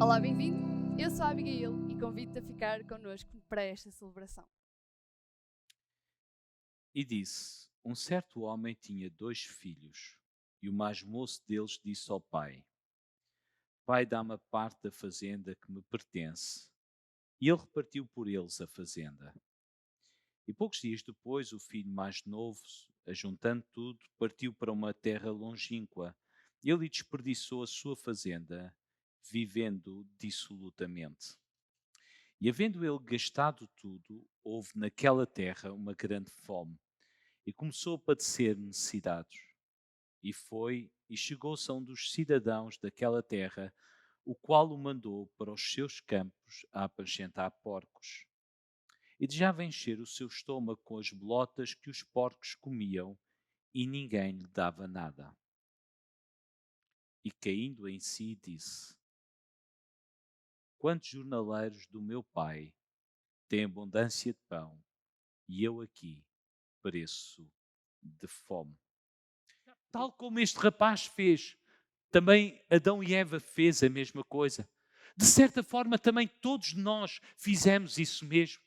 Olá, bem-vindo. Eu sou a Abigail e convido-te a ficar connosco para esta celebração. E disse: Um certo homem tinha 2 filhos, e o mais moço deles disse ao pai: Pai, dá-me a parte da fazenda que me pertence. E ele repartiu por eles a fazenda. E poucos dias depois, o filho mais novo, ajuntando tudo, partiu para uma terra longínqua. Ele desperdiçou a sua fazenda, vivendo dissolutamente. E havendo ele gastado tudo, houve naquela terra uma grande fome, e começou a padecer necessidades. E foi e chegou-se a um dos cidadãos daquela terra, o qual o mandou para os seus campos a apacentar porcos. E desejava encher o seu estômago com as bolotas que os porcos comiam, e ninguém lhe dava nada. E caindo em si, disse: Quantos jornaleiros do meu pai têm abundância de pão, e eu aqui pereço de fome. Tal como este rapaz fez, também Adão e Eva fez a mesma coisa. De certa forma, também todos nós fizemos isso mesmo.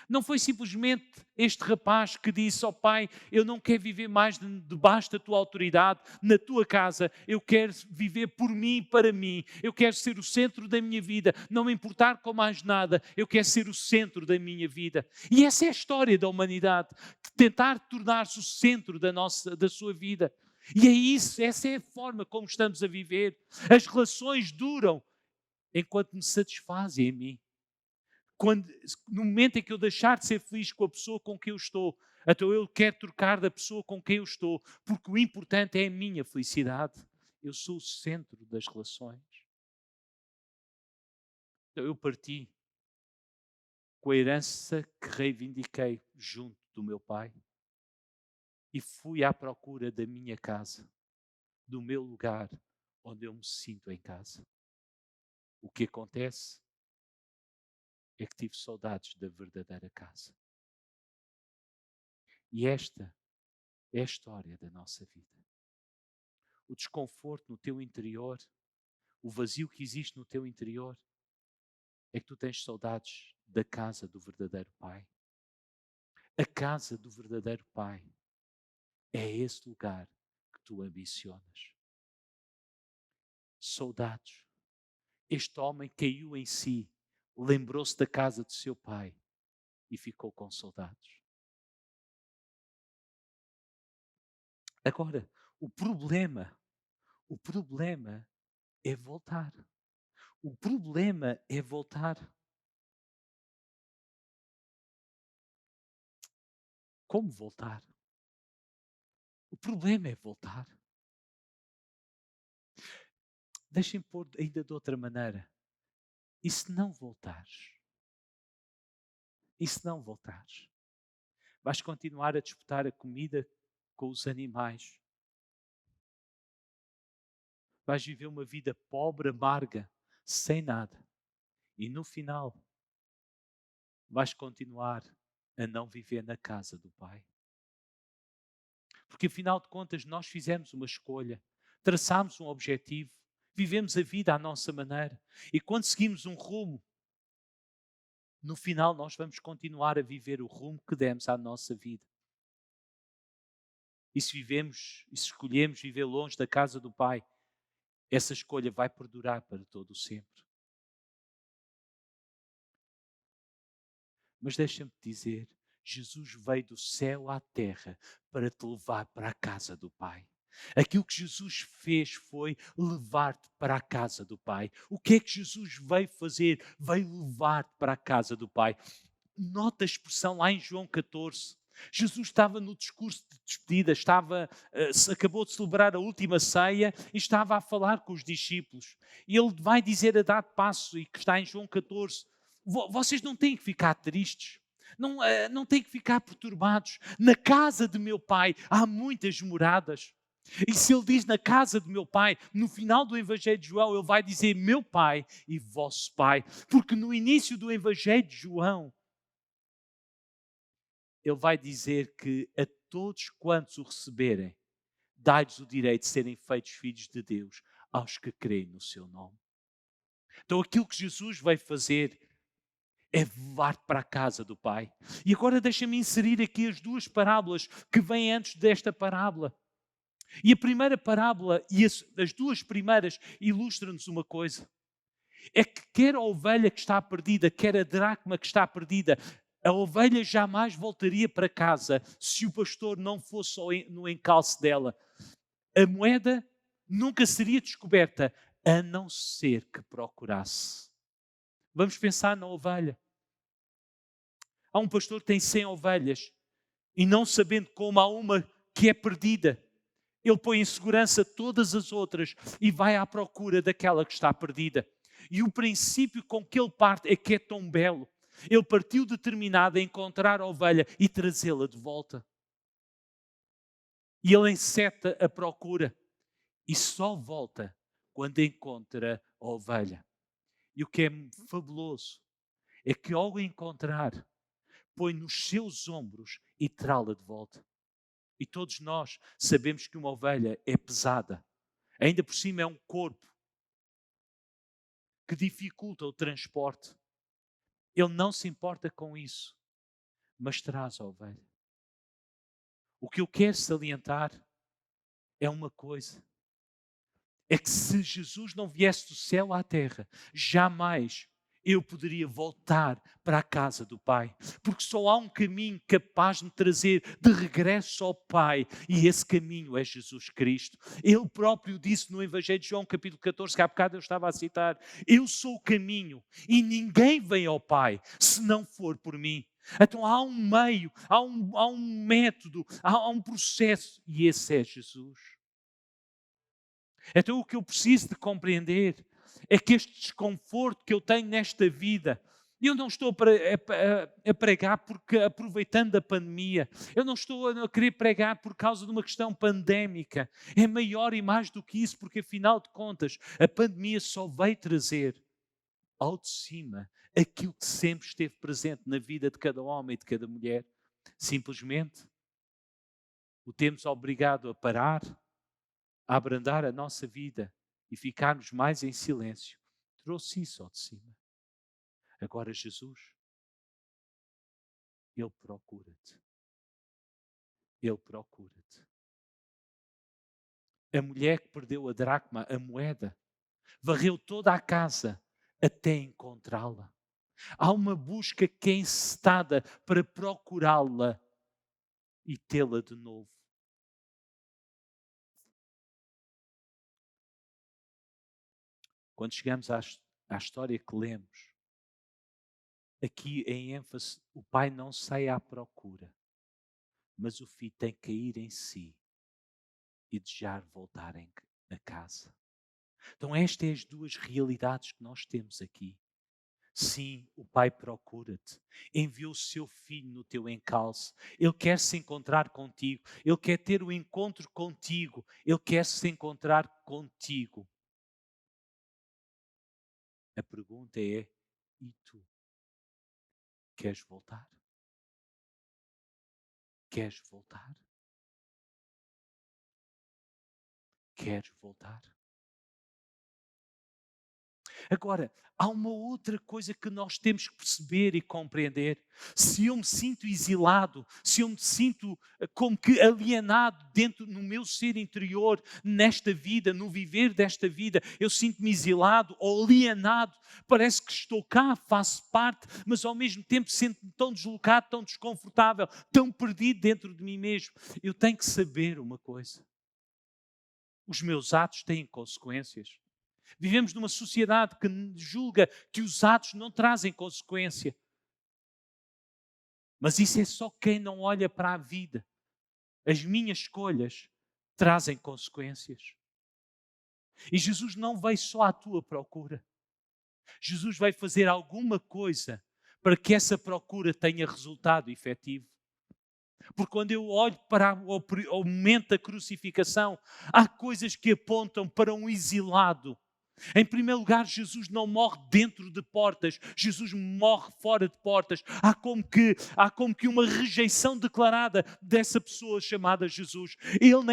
Não foi simplesmente este rapaz que disse ao pai: Eu não quero viver mais debaixo da tua autoridade, na tua casa, eu quero viver por mim e para mim, eu quero ser o centro da minha vida, não me importar com mais nada, eu quero ser o centro da minha vida. E essa é a história da humanidade, de tentar tornar-se o centro da sua vida. E é isso, essa é a forma como estamos a viver. As relações duram enquanto me satisfazem a mim. Quando, no momento em que eu deixar de ser feliz com a pessoa com quem eu estou, então eu quero trocar da pessoa com quem eu estou, porque o importante é a minha felicidade. Eu sou o centro das relações. Então eu parti com a herança que reivindiquei junto do meu pai e fui à procura da minha casa, do meu lugar onde eu me sinto em casa. O que acontece é que tive saudades da verdadeira casa. E esta é a história da nossa vida. O desconforto no teu interior, o vazio que existe no teu interior, é que tu tens saudades da casa do verdadeiro Pai. A casa do verdadeiro Pai é esse lugar que tu ambicionas. Saudades. Este homem caiu em si, lembrou-se da casa do seu pai e ficou com saudades. Agora, o problema é voltar. O problema é voltar. Como voltar? O problema é voltar. Deixem-me pôr ainda de outra maneira. E se não voltares? E se não voltares? Vais continuar a disputar a comida com os animais. Vais viver uma vida pobre, amarga, sem nada. E no final, vais continuar a não viver na casa do Pai. Porque afinal de contas, nós fizemos uma escolha, traçámos um objetivo, vivemos a vida à nossa maneira. E quando seguimos um rumo, no final nós vamos continuar a viver o rumo que demos à nossa vida. E se vivemos e se escolhemos viver longe da casa do Pai, essa escolha vai perdurar para todo o sempre. Mas deixa-me dizer, Jesus veio do céu à terra para te levar para a casa do Pai. Aquilo que Jesus fez foi levar-te para a casa do Pai. O que é que Jesus veio fazer? Veio levar-te para a casa do Pai. Nota a expressão lá em João 14. Jesus estava no discurso de despedida, acabou de celebrar a última ceia e estava a falar com os discípulos. E ele vai dizer a dar passo, e que está em João 14, vocês não têm que ficar tristes, não têm que ficar perturbados. Na casa de meu pai há muitas moradas. E se ele diz na casa de meu pai, no final do Evangelho de João, ele vai dizer meu pai e vosso pai. Porque no início do Evangelho de João, ele vai dizer que a todos quantos o receberem, dá-lhes o direito de serem feitos filhos de Deus, aos que creem no seu nome. Então aquilo que Jesus vai fazer é levar-te para a casa do Pai. E agora deixa-me inserir aqui as duas parábolas que vêm antes desta parábola. E a primeira parábola e as duas primeiras ilustram-nos uma coisa. É que quer a ovelha que está perdida, quer a dracma que está perdida, a ovelha jamais voltaria para casa se o pastor não fosse no encalço dela. A moeda nunca seria descoberta, a não ser que procurasse. Vamos pensar na ovelha. Há um pastor que tem 100 ovelhas e não sabendo como há uma que é perdida, ele põe em segurança todas as outras e vai à procura daquela que está perdida. E o princípio com que ele parte é que é tão belo. Ele partiu determinado a encontrar a ovelha e trazê-la de volta. E ele enceta a procura e só volta quando encontra a ovelha. E o que é fabuloso é que ao encontrar, põe nos seus ombros e trá-la de volta. E todos nós sabemos que uma ovelha é pesada. Ainda por cima é um corpo que dificulta o transporte. Ele não se importa com isso, mas traz a ovelha. O que eu quero salientar é uma coisa. É que se Jesus não viesse do céu à terra, jamais eu poderia voltar para a casa do Pai. Porque só há um caminho capaz de me trazer de regresso ao Pai. E esse caminho é Jesus Cristo. Ele próprio disse no Evangelho de João, capítulo 14, que há bocado eu estava a citar: eu sou o caminho e ninguém vem ao Pai se não for por mim. Então há um meio, há um método, há um processo. E esse é Jesus. Então o que eu preciso de compreender é que este desconforto que eu tenho nesta vida, eu não estou a pregar porque aproveitando a pandemia, eu não estou a querer pregar por causa de uma questão pandémica, é maior e mais do que isso, porque afinal de contas a pandemia só veio trazer ao de cima aquilo que sempre esteve presente na vida de cada homem e de cada mulher. Simplesmente o temos obrigado a parar, a abrandar a nossa vida e ficarmos mais em silêncio. Trouxe isso ao de cima. Agora Jesus, Ele procura-te. Ele procura-te. A mulher que perdeu a dracma, a moeda, varreu toda a casa até encontrá-la. Há uma busca que é encetada para procurá-la e tê-la de novo. Quando chegamos à história que lemos, aqui em ênfase, o pai não sai à procura, mas o filho tem que cair em si e desejar voltar a casa. Então estas são as duas realidades que nós temos aqui. Sim, o Pai procura-te, enviou o seu Filho no teu encalço, Ele quer se encontrar contigo, Ele quer ter o encontro contigo, Ele quer se encontrar contigo. A pergunta é, e tu? Queres voltar? Queres voltar? Queres voltar? Agora, há uma outra coisa que nós temos que perceber e compreender. Se eu me sinto exilado, se eu me sinto como que alienado dentro no meu ser interior, nesta vida, no viver desta vida, eu sinto-me exilado ou alienado, parece que estou cá, faço parte, mas ao mesmo tempo sinto-me tão deslocado, tão desconfortável, tão perdido dentro de mim mesmo. Eu tenho que saber uma coisa. Os meus atos têm consequências. Vivemos numa sociedade que julga que os atos não trazem consequência. Mas isso é só quem não olha para a vida. As minhas escolhas trazem consequências. E Jesus não veio só à tua procura. Jesus vai fazer alguma coisa para que essa procura tenha resultado efetivo. Porque quando eu olho para o momento da crucificação, há coisas que apontam para um exilado Em primeiro lugar, Jesus não morre dentro de portas, Jesus morre fora de portas. Há como que uma rejeição declarada dessa pessoa chamada Jesus. Ele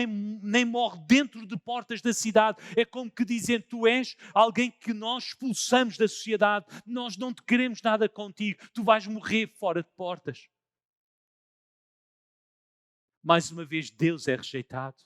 nem morre dentro de portas da cidade. É como que dizendo, tu és alguém que nós expulsamos da sociedade, nós não te queremos nada contigo, tu vais morrer fora de portas. Mais uma vez, Deus é rejeitado.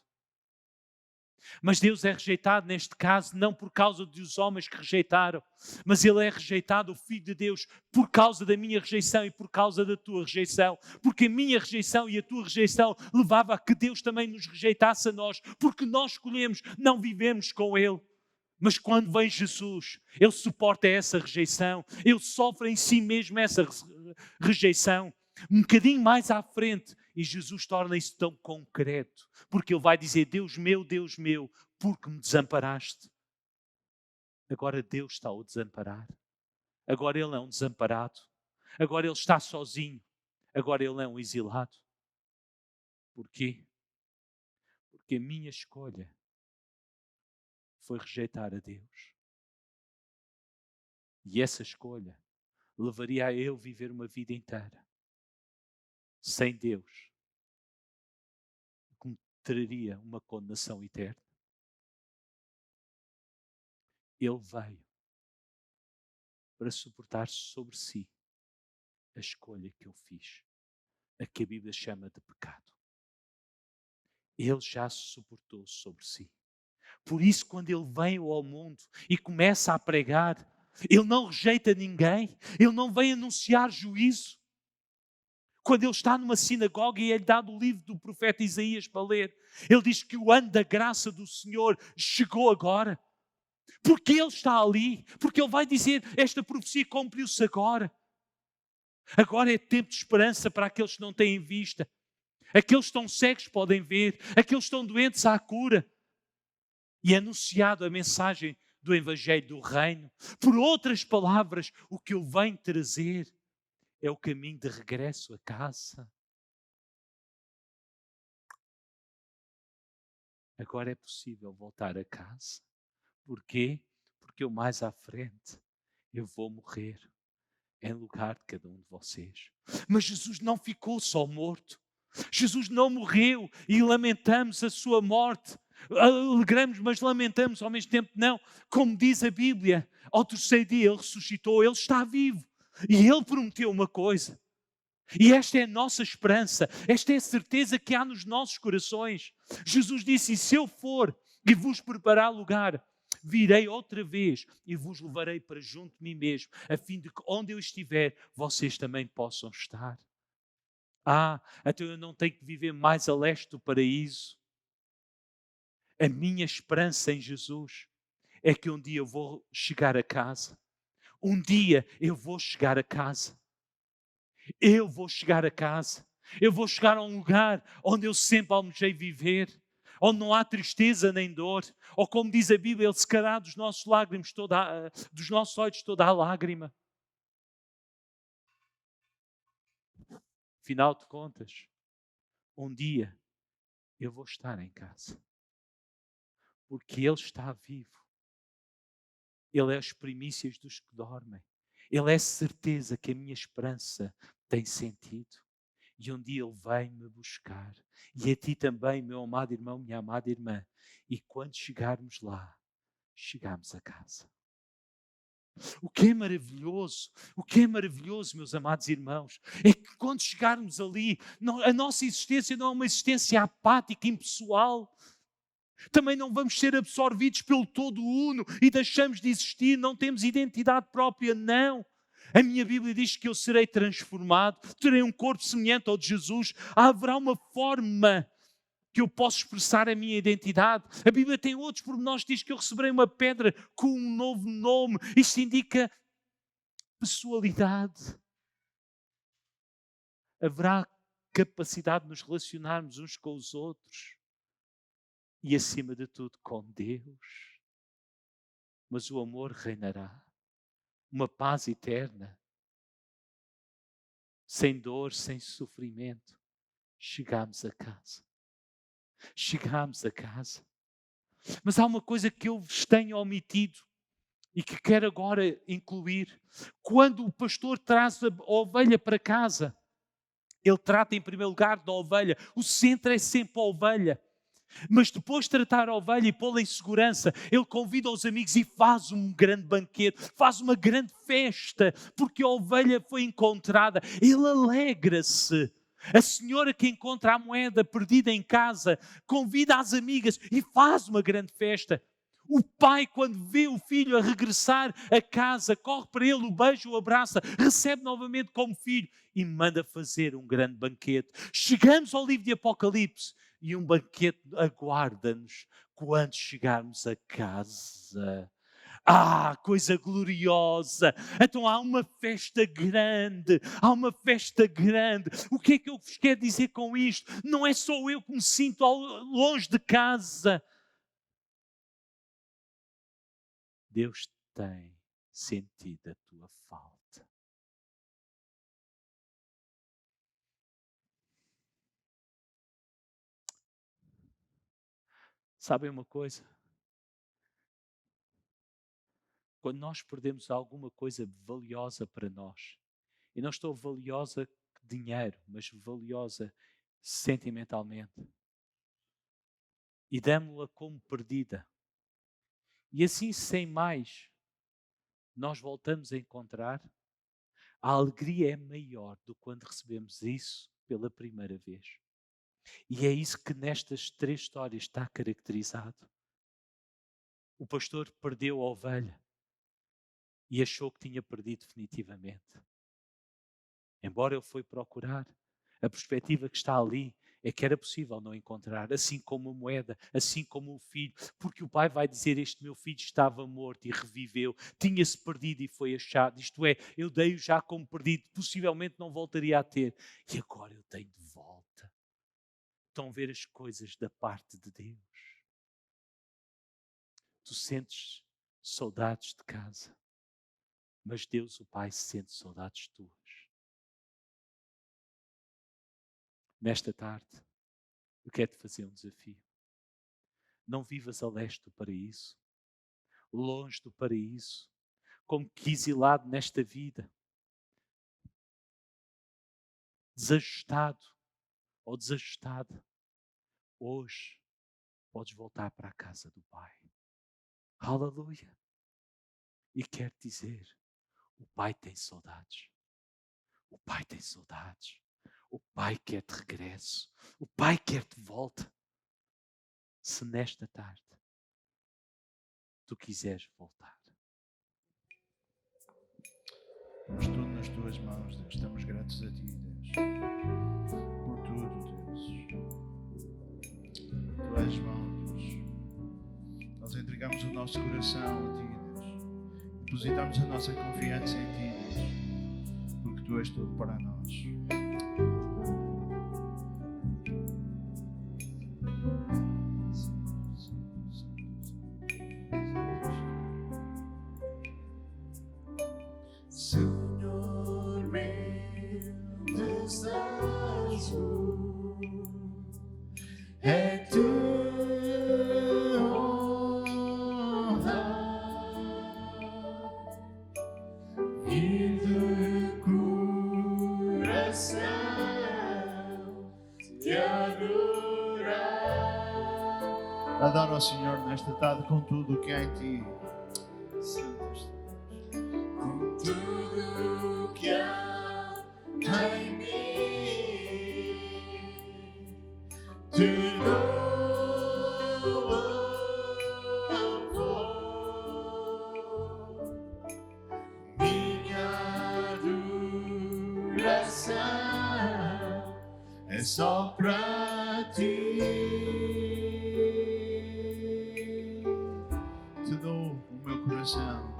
Mas Deus é rejeitado neste caso não por causa dos homens que rejeitaram, mas Ele é rejeitado, o Filho de Deus, por causa da minha rejeição e por causa da tua rejeição. Porque a minha rejeição e a tua rejeição levava a que Deus também nos rejeitasse a nós, porque nós escolhemos não vivemos com Ele. Mas quando vem Jesus, Ele suporta essa rejeição, Ele sofre em si mesmo essa rejeição. Um bocadinho mais à frente, e Jesus torna isso tão concreto, porque Ele vai dizer, Deus meu, porque me desamparaste? Agora Deus está a o desamparar. Agora Ele é um desamparado. Agora Ele está sozinho. Agora Ele é um exilado. Porquê? Porque a minha escolha foi rejeitar a Deus. E essa escolha levaria a eu viver uma vida inteira sem Deus, que me traria uma condenação eterna. Ele veio para suportar sobre si a escolha que eu fiz, a que a Bíblia chama de pecado. Ele já se suportou sobre si. Por isso, quando Ele vem ao mundo e começa a pregar, Ele não rejeita ninguém, Ele não vem anunciar juízo. Quando Ele está numa sinagoga e é-lhe dado o livro do profeta Isaías para ler, Ele diz que o ano da graça do Senhor chegou agora. Porque Ele está ali, porque Ele vai dizer, esta profecia cumpriu-se agora. Agora é tempo de esperança para aqueles que não têm vista. Aqueles que estão cegos podem ver, aqueles que estão doentes há cura. E é anunciado a mensagem do Evangelho do Reino. Por outras palavras, o que Ele vem trazer é o caminho de regresso a casa. Agora é possível voltar a casa. Porquê? Porque eu mais à frente eu vou morrer em lugar de cada um de vocês. Mas Jesus não ficou só morto. Jesus não morreu e lamentamos a sua morte. Alegramos, mas lamentamos ao mesmo tempo. Não, como diz a Bíblia, ao terceiro dia Ele ressuscitou, Ele está vivo. E Ele prometeu uma coisa. E esta é a nossa esperança, esta é a certeza que há nos nossos corações. Jesus disse, e se eu for e vos preparar lugar, virei outra vez e vos levarei para junto de mim mesmo, a fim de que onde eu estiver, vocês também possam estar. Então eu não tenho que viver mais a leste do paraíso. A minha esperança em Jesus é que um dia eu vou chegar a casa. Um dia eu vou chegar a casa. Eu vou chegar a casa. Eu vou chegar a um lugar onde eu sempre almejei viver. Onde não há tristeza nem dor. Ou como diz a Bíblia, Ele secará dos nossos dos nossos olhos toda a lágrima. Afinal de contas, um dia eu vou estar em casa. Porque Ele está vivo. Ele é as primícias dos que dormem. Ele é a certeza que a minha esperança tem sentido. E um dia Ele vem me buscar. E a ti também, meu amado irmão, minha amada irmã. E quando chegarmos lá, chegamos a casa. O que é maravilhoso, meus amados irmãos, é que quando chegarmos ali, a nossa existência não é uma existência apática, impessoal. Também não vamos ser absorvidos pelo todo uno e deixamos de existir, não temos identidade própria, não. A minha Bíblia diz que eu serei transformado, terei um corpo semelhante ao de Jesus. Haverá uma forma que eu possa expressar a minha identidade. A Bíblia tem outros pormenores, diz que eu receberei uma pedra com um novo nome. Isto indica pessoalidade. Haverá capacidade de nos relacionarmos uns com os outros. E acima de tudo com Deus. Mas o amor reinará. Uma paz eterna. Sem dor, sem sofrimento. Chegamos a casa. Chegamos a casa. Mas há uma coisa que eu vos tenho omitido. e que quero agora incluir. Quando o pastor traz a ovelha para casa, ele trata em primeiro lugar da ovelha. O centro é sempre a ovelha. Mas depois de tratar a ovelha e pô-la em segurança, ele convida os amigos e faz um grande banquete, faz uma grande festa, porque a ovelha foi encontrada. Ele alegra-se. A senhora que encontra a moeda perdida em casa, convida as amigas e faz uma grande festa. O pai, quando vê o filho a regressar a casa, corre para ele, o beija, o abraça, recebe novamente como filho e manda fazer um grande banquete. Chegamos ao livro de Apocalipse e um banquete aguarda-nos quando chegarmos a casa. Ah, coisa gloriosa! Então há uma festa grande, há uma festa grande. O que é que eu vos quero dizer com isto? Não é só eu que me sinto longe de casa. Deus tem sentido a tua falta. Sabem uma coisa? Quando nós perdemos alguma coisa valiosa para nós, e não estou valiosa dinheiro, mas valiosa sentimentalmente, e damos-la como perdida, e assim sem mais, nós voltamos a encontrar, a alegria é maior do que quando recebemos isso pela primeira vez. E é isso que nestas 3 histórias está caracterizado. O pastor perdeu a ovelha e achou que tinha perdido definitivamente. Embora ele foi procurar, a perspectiva que está ali é que era possível não encontrar, assim como a moeda, assim como o filho, porque o pai vai dizer: este meu filho estava morto e reviveu, tinha-se perdido e foi achado, isto é, eu dei-o já como perdido, possivelmente não voltaria a ter, e agora eu tenho de volta. Estão a ver as coisas da parte de Deus. Tu sentes saudades de casa, mas Deus, o Pai, sente saudades tuas. Nesta tarde, eu quero-te fazer um desafio. Não vivas a leste do paraíso, longe do paraíso, como que exilado nesta vida, desajustado ou desajustada. Hoje, podes voltar para a casa do Pai. Aleluia! E quero dizer, o Pai tem saudades. O Pai tem saudades. O Pai quer-te regresso. O Pai quer-te volta. Se nesta tarde tu quiseres voltar. Vamos tudo nas tuas mãos, Deus. Estamos gratos a ti, Deus. Por tudo, Deus. Tu és bom, Deus. Nós entregamos o nosso coração a ti, Deus. Depositamos a nossa confiança em ti, Deus. Porque tu és tudo para nós. Senhor meu desejo é te honrar e de coração te adorar. Adora ao Senhor nesta tarde com tudo o que há em ti. Tudo que há em mim te dou louvor. Minha adoração é só para ti. Te dou o meu coração.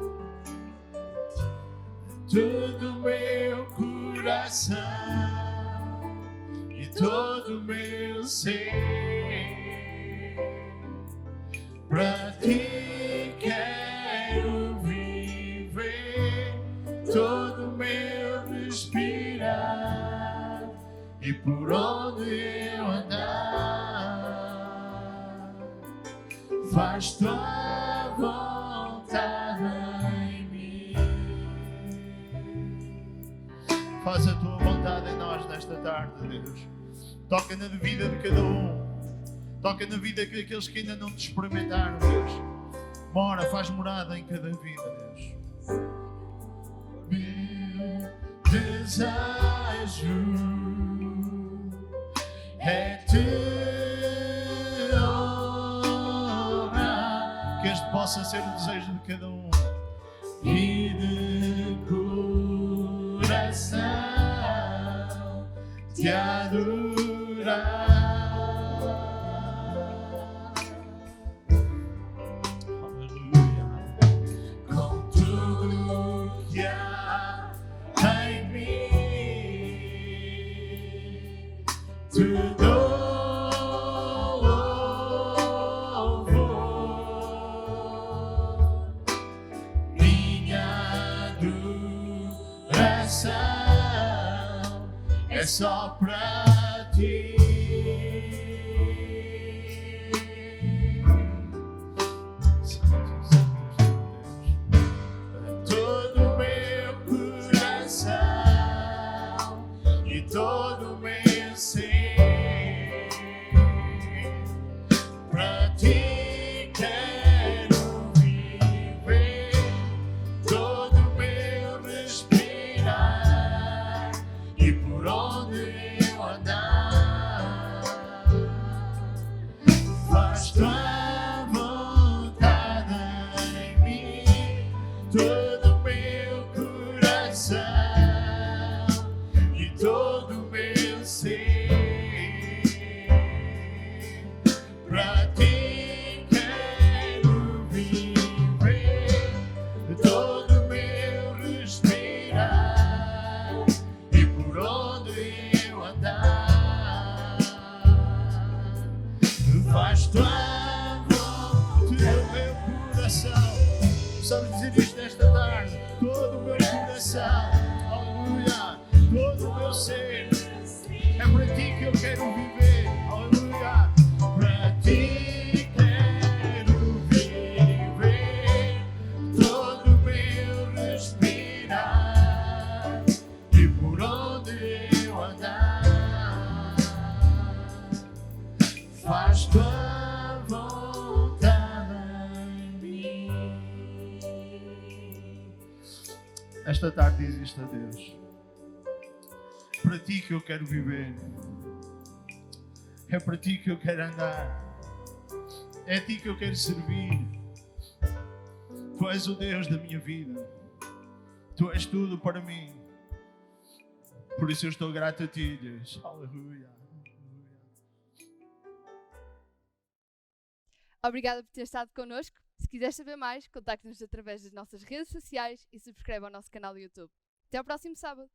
Todo o meu coração e todo o meu ser, pra ti quero viver, todo o meu respirar e por onde eu andar, faz tua vontade. Faz a tua vontade em nós nesta tarde, Deus. Toca na vida de cada um. Toca na vida daqueles que ainda não te experimentaram, Deus. Mora, faz morada em cada vida, Deus. Meu desejo é te honrar, Que este possa ser o desejo de cada um. e de coração te adorar. Aleluia. Com tudo que há em mim, te dou louvor. Minha adoração é só pra ti. Todo meu coração e todo meu ser, pra ti quero viver. Todo meu respirar e por onde eu andar, faz tua vontade em mim. Todo meu coração e todo meu ser, pra ti quero viver. Todo meu respirar e por onde eu andar, faz tua vontade. Todo o meu coração. Precisamos dizer isto nesta tarde. Todo o meu coração. Aleluia. Todo o meu ser. É para ti que eu quero viver. Aleluia. Pra ti quero viver. Todo meu respirar e por onde eu andar, faz tua vontade em mim. Esta tarde diz isto a Deus. Para ti que eu quero viver. É para ti que eu quero andar. É a ti que eu quero servir. Tu és o Deus da minha vida. Tu és tudo para mim. Por isso eu estou grato a ti, Deus. Aleluia. Obrigada por ter estado connosco. Se quiseres saber mais, contacte-nos através das nossas redes sociais e subscreve ao nosso canal do YouTube. Até ao próximo sábado.